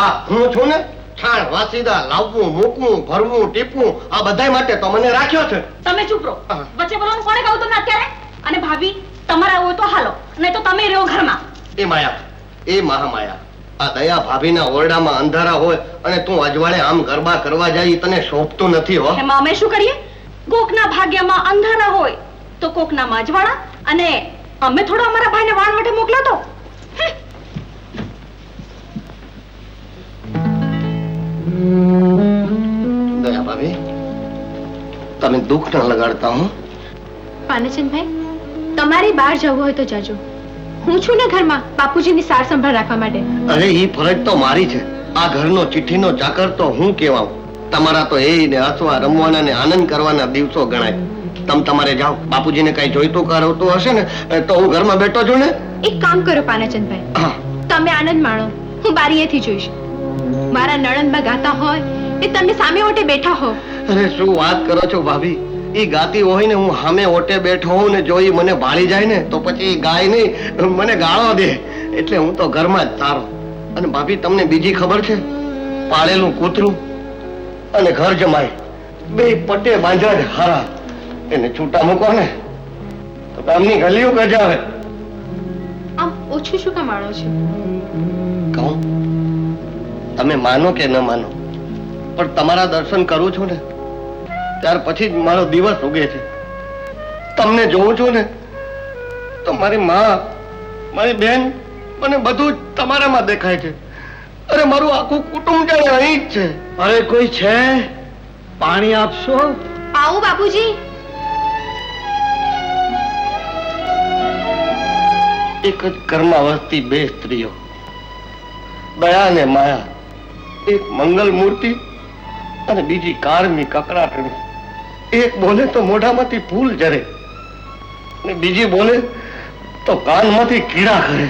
હા, હું છું ને. છાણ વાસીદા લાવવું, મૂકવું, ભરવું, ટીપવું, આ બધાય માટે તો મને રાખ્યો છે. તમે ચૂપ રહો. વચ્ચે બોલવાનું કોણે કહ્યું તમને અત્યારે? અને ભાભી, તમારા હોય તો હાલો, નહીં તો તમે રહ્યો ઘરમાં. એ માયા, એ મહામાયા, આ દયા ભાભીના ઓરડામાં અંધારા હોય અને તું અજવાળે આમ ગરબા કરવા જાય, તને શોભતું નથી હો. એમાં અમે શું કરીએ? કોકના ભાગ્યમાં અંધારા હોય તો કોકના અજવાળા, અને અમે થોડો અમારા ભાઈને વાણ માટે મોકલો તો. દયા ભાભી, તમે દુઃખ ન લગાડતા હો. પાનચંદભાઈ, તમારે બહાર જવું હોય તો જાજો. હું છું ને ઘરમાં બાપુજીની સાર સંભાળ રાખવા માટે. અરે ઈ ફરજ તો મારી છે. આ ઘરનો ચિઠ્ઠીનો ચાકર તો હું કહેવાઉં. તમારા તો એ ને હસવા રમવાના ને આનંદ કરવાના દિવસો ગણાય. તમારે જાઓ. બાપુજીને કઈ જોઈતું કરતું હશે ને તો હું ઘરમાં બેઠો છું ને. એક કામ કરો પાનચંદભાઈ, તમે આનંદ માણો, હું બારીએથી જોઈશ. મારા નણંદબા ગાતા હોય એ તમે સામે ઓટે બેઠા હો. અરે શું વાત કરો છો ભાભી? ઈ ગાતી હોય ને હું સામે ઓટે બેઠો હોઉં ને જોઈ મને ભાળી જાય ને તો પછી ગાય નહીં, મને ગાળો દે. એટલે હું તો ઘરમાં જ સારો. અને ભાભી, તમને બીજી ખબર છે? પાળેલું કૂતરું અને ઘર જમાય બે પટે બાંધ્યા જ હારા. એને છૂટા મૂકો ને તો ગામની ગલીઓ ગજાવે. આમ ઓછું શું કામ માણો છો? કહું, તમે માનો કે ન માનો, પણ તમારા દર્શન કરું છું ને ત્યાર પછી જ મારો દિવસ ઉગે છે. તમને જોઉં છું ને તો મારી માં, મારી બેન, મને બધું જ તમારામાં દેખાય છે. અરે મારું આખું કુટુંબ જાણે અહીં જ છે. અરે કોઈ છે? પાણી આપશો? આવો બાપુજી. એક જ ઘરમાં વસતી બે સ્ત્રીઓ, દયા અને માયા. એક મંગલ મૂર્તિ અને બીજી કાળની કકડાટણી. એક બોલે તો મોઢામાંથી ફૂલ ઝરે અને બીજી બોલે તો કાનમાંથી કીડા કરે.